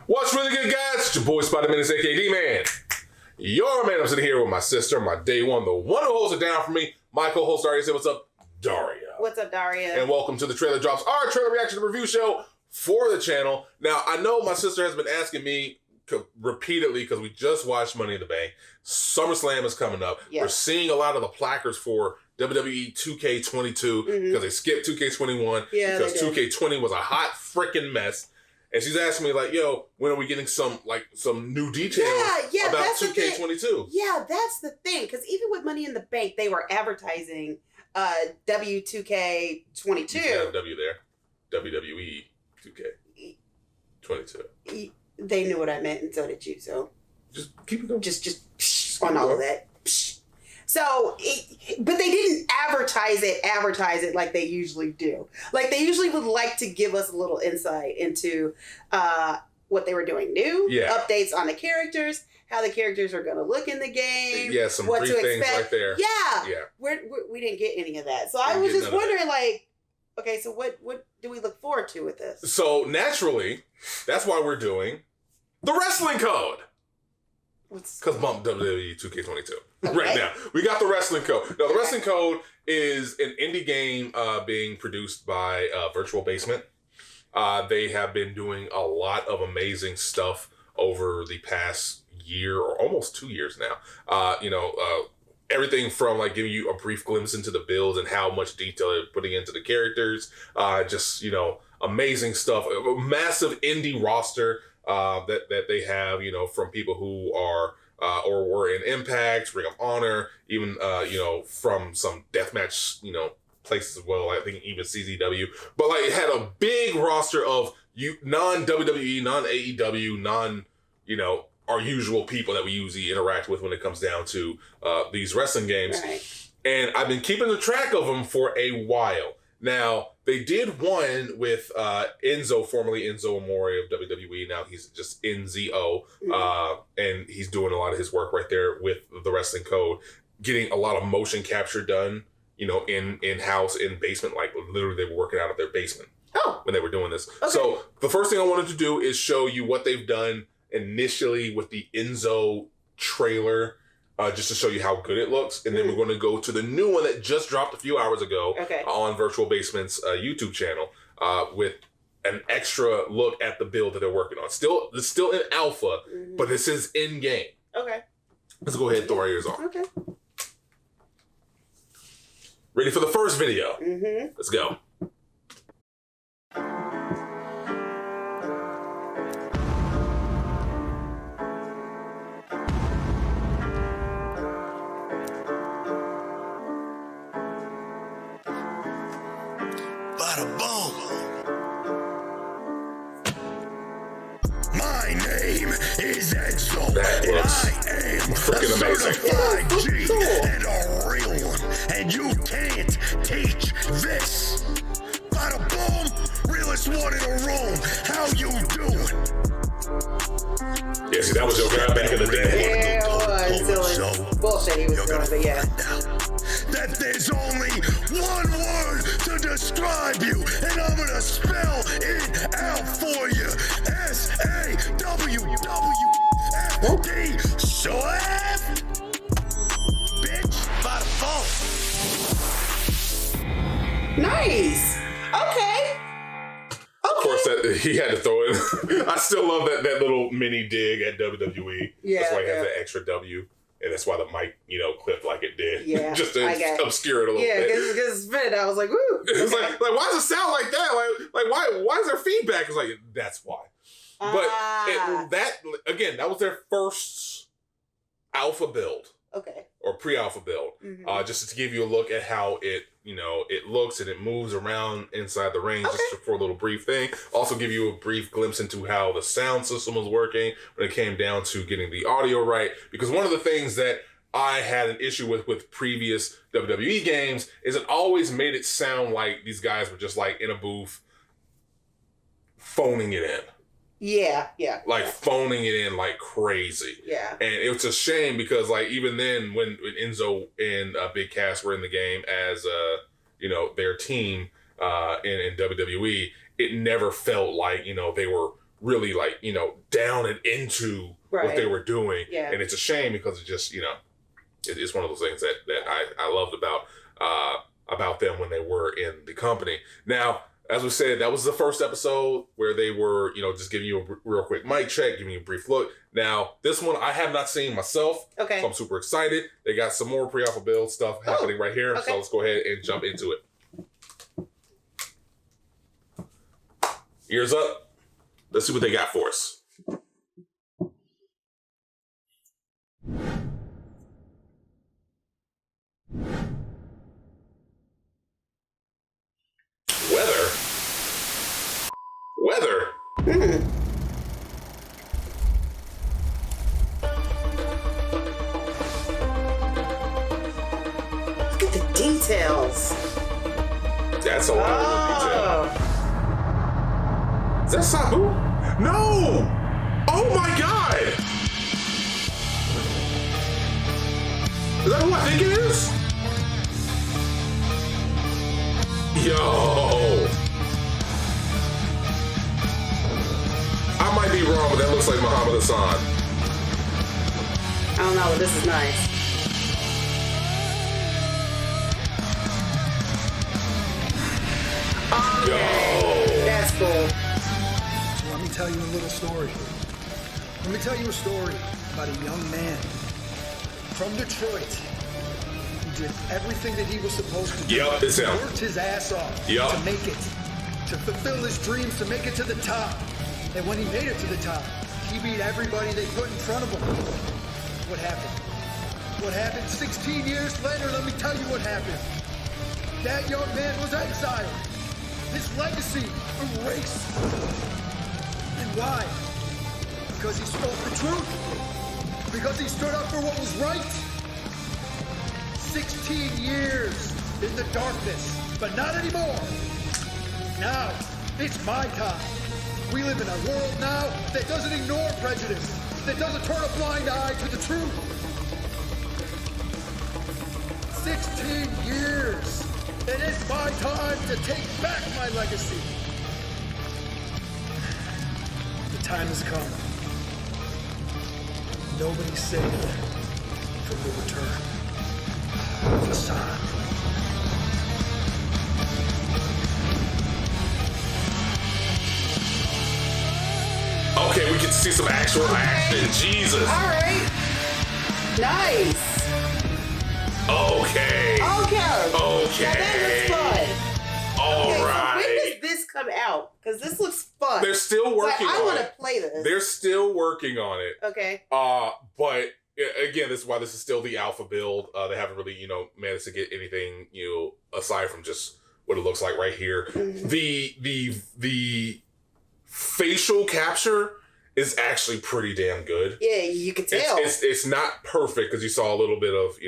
What's really good, guys? It's your boy Spider-Man, aka D-Man. Your man, I'm sitting here with my sister, my day one, the one who holds it down for me. My co-host Daria. Say what's up, Daria. What's up, Daria? And welcome to the Trailer Drops, our trailer reaction and review show for the channel. Now, I know my sister has been asking me repeatedly because we just watched Money in the Bank. SummerSlam is coming up. Yes. We're seeing a lot of the placards for WWE 2K22 because they skipped 2K21 because 2K20 was a hot freaking mess. And she's asking me like, "Yo, when are we getting some new details about 2K22?" Yeah, that's the thing. Because even with Money in the Bank, they were advertising W2K22. You got a W there. WWE 2K22. They knew what I meant, and so did you. So just keep it going. Just on all of that. So, but they didn't advertise it like they usually do. Like they usually would like to give us a little insight into what they were doing new, updates on the characters, how the characters are going to look in the game. Yeah, some brief things right there. Yeah. We didn't get any of that. So I was just wondering, like, okay, so what do we look forward to with this? So naturally, that's why we're doing the wrestling code. Because bump WWE 2K22 right now. We got the wrestling code. Now, the wrestling code is an indie game being produced by Virtual Basement. They have been doing a lot of amazing stuff over the past year or almost 2 years now. Everything from like giving you a brief glimpse into the builds and how much detail they're putting into the characters. Amazing stuff. A massive indie roster. That they have, from people who are or were in Impact, Ring of Honor, even from some deathmatch places as well. I think even CZW, but like it had a big roster of non WWE, non AEW, non our usual people that we usually interact with when it comes down to these wrestling games. Right. And I've been keeping the track of them for a while. Now, they did one with Enzo, formerly Enzo Amore of WWE. Now he's just Enzo. And he's doing a lot of his work right there with the wrestling code, getting a lot of motion capture done, in-house, in basement. Like literally they were working out of their basement when they were doing this. Okay. So the first thing I wanted to do is show you what they've done initially with the Enzo trailer. Just to show you how good it looks. And then we're going to go to the new one that just dropped a few hours ago on Virtual Basement's YouTube channel with an extra look at the build that they're working on. It's still in alpha, but this is in-game. Okay. Let's go ahead and throw our ears on. Okay. Ready for the first video? Let's go. My name is Enzo, that and looks I am freaking a amazing. certified G and a real one, and you can't teach this. Bada boom, realest one in the room. How you doing? Yeah, see, that was your guy back in the day. Yeah, it was. Bullshit he was doing, but yeah. That there's only one word to describe you, and I'm gonna spell it out for you. SAWWFD. Swift. Bitch, by phone. Nice. Okay. Of course, that he had to throw it. I still love that little mini dig at WWE. Yeah, that's why he has that extra W. And that's why the mic, clipped like it did. Yeah. Just to obscure it a little bit. Yeah, because I was like, woo. It's like, why does it sound like that? Like why is there feedback? It's like, that's why. But that was their first alpha build. Okay. Or pre-alpha build. Just to give you a look at how it looks and it moves around inside the ring, just for a little brief thing. Also give you a brief glimpse into how the sound system was working when it came down to getting the audio right. Because one of the things that I had an issue with previous WWE games is it always made it sound like these guys were just like in a booth phoning it in. Yeah. Phoning it in like crazy. Yeah. And it was a shame because like even then when Enzo and Big Cass were in the game as their team in WWE, it never felt like they were really like, down and into what they were doing. Yeah. And it's a shame because it just, it's one of those things that I loved about them when they were in the company. Now, as we said, that was the first episode where they were, just giving you a real quick mic check, giving you a brief look. Now, this one I have not seen myself. Okay. So I'm super excited. They got some more pre-alpha build stuff happening right here. Okay. So let's go ahead and jump into it. Ears up. Let's see what they got for us. Weather. Look at the details. That's a lot of detail. Is that Sabu? No! Oh my god! Is that who I think it is? Yo! I might be wrong, but that looks like Muhammad Hassan. I don't know, but this is nice. Yo! That's cool. Let me tell you a little story. Let me tell you a story about a young man from Detroit who did everything that he was supposed to do. Yup, it's him. Worked his ass off to make it, to fulfill his dreams, to make it to the top. And when he made it to the top, he beat everybody they put in front of him. What happened? What happened 16 years later? Let me tell you what happened. That young man was exiled. His legacy erased. And why? Because he spoke the truth. Because he stood up for what was right. 16 years in the darkness, but not anymore. Now, it's my time. We live in a world now that doesn't ignore prejudice, that doesn't turn a blind eye to the truth. 16 years. It is my time to take back my legacy. The time has come. Nobody's safe from the return of Hassan. Okay, we get to see some actual action. Jesus. All right. Nice. Okay. Okay. Okay. Now that looks fun. All Okay, right. so when does this come out? Because this looks fun. They're still working I on want it. to play this. They're still working on it. Okay. But again, this is why this is still the alpha build. They haven't really, managed to get anything, aside from just what it looks like right here. Mm-hmm. The facial capture is actually pretty damn good. Yeah, you can tell. It's not perfect because you saw a little bit of,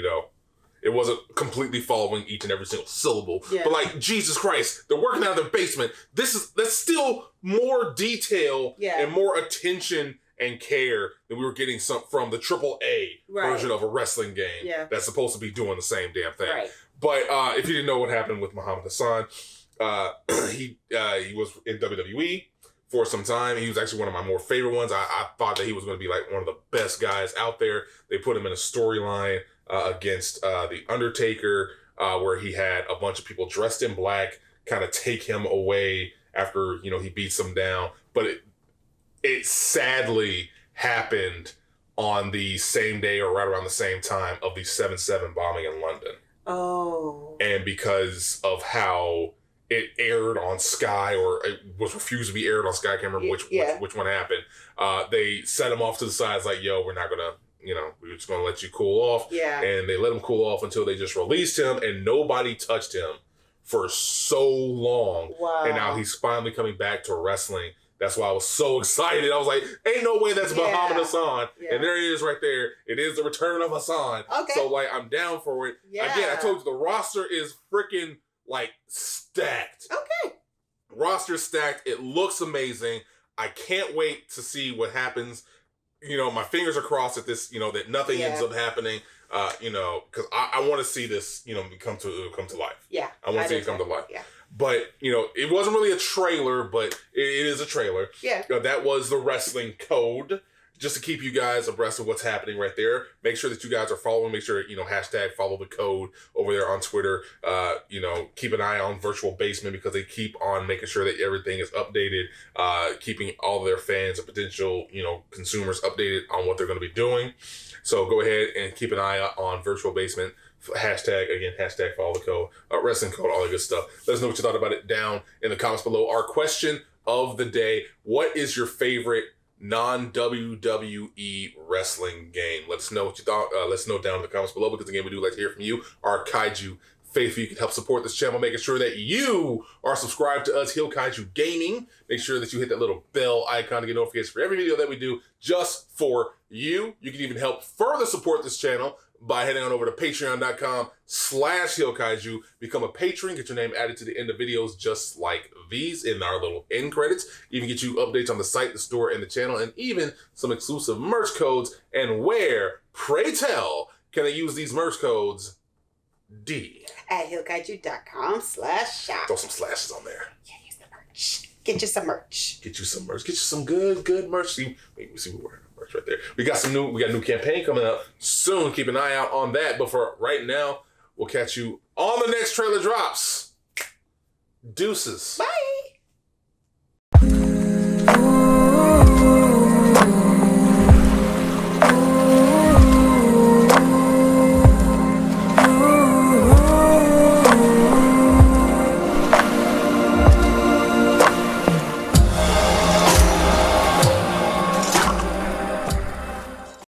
it wasn't completely following each and every single syllable. Yeah. But like, Jesus Christ, they're working out of their basement. That's still more detail and more attention and care than we were getting from the AAA version of a wrestling game that's supposed to be doing the same damn thing. Right. But if you didn't know what happened with Muhammad Hassan, he was in WWE for some time. He was actually one of my more favorite ones. I thought that he was going to be like one of the best guys out there. They put him in a storyline against The Undertaker, where he had a bunch of people dressed in black kind of take him away after, he beats them down. But it sadly happened on the same day or right around the same time of the 7/7 bombing in London. Oh. And because of how it aired on Sky, or it was refused to be aired on Sky, I can't remember which one happened, they set him off to the side. It's like, yo, we're not going to, we're just going to let you cool off. Yeah. And they let him cool off until they just released him, and nobody touched him for so long. Wow. And now he's finally coming back to wrestling. That's why I was so excited. I was like, ain't no way that's Muhammad Hassan. Yeah. And there he is right there. It is the return of Hassan. Okay. So, like, I'm down for it. Yeah. Again, I told you, the roster is freaking, like, stacked. Okay. Roster stacked. It looks amazing. I can't wait to see what happens. My fingers are crossed that this, that nothing ends up happening. Because I want to see this, come to life. Yeah. I want to see it come to life. Yeah. But, it wasn't really a trailer, but it is a trailer. Yeah. That was the wrestling code. Just to keep you guys abreast of what's happening right there. Make sure that you guys are following. Make sure, hashtag follow the code over there on Twitter. Keep an eye on Virtual Basement because they keep on making sure that everything is updated, keeping all their fans and potential, consumers updated on what they're going to be doing. So go ahead and keep an eye on Virtual Basement. Hashtag follow the code, wrestling code, all that good stuff. Let us know what you thought about it down in the comments below. Our question of the day: what is your favorite non-WWE wrestling game? Let us know what you thought. Let us know down in the comments below, because again, we do like to hear from you, our Kaiju faithful. You can help support this channel, making sure that you are subscribed to us, HEELKAIJU Gaming. Make sure that you hit that little bell icon to get notifications for every video that we do just for you. You can even help further support this channel by heading on over to patreon.com/HEELKAIJU. Become a patron, get your name added to the end of videos just like these in our little end credits. Even get you updates on the site, the store, and the channel, and even some exclusive merch codes. And where, pray tell, can I use these merch codes? D. At HEELKAIJU.com/shop. Throw some slashes on there. Yeah, use the merch. Get you some merch. Get you some merch. Get you some good merch. See, we wearing merch right there. We got a new campaign coming up soon. Keep an eye out on that. But for right now, we'll catch you on the next trailer drops. Deuces. Bye.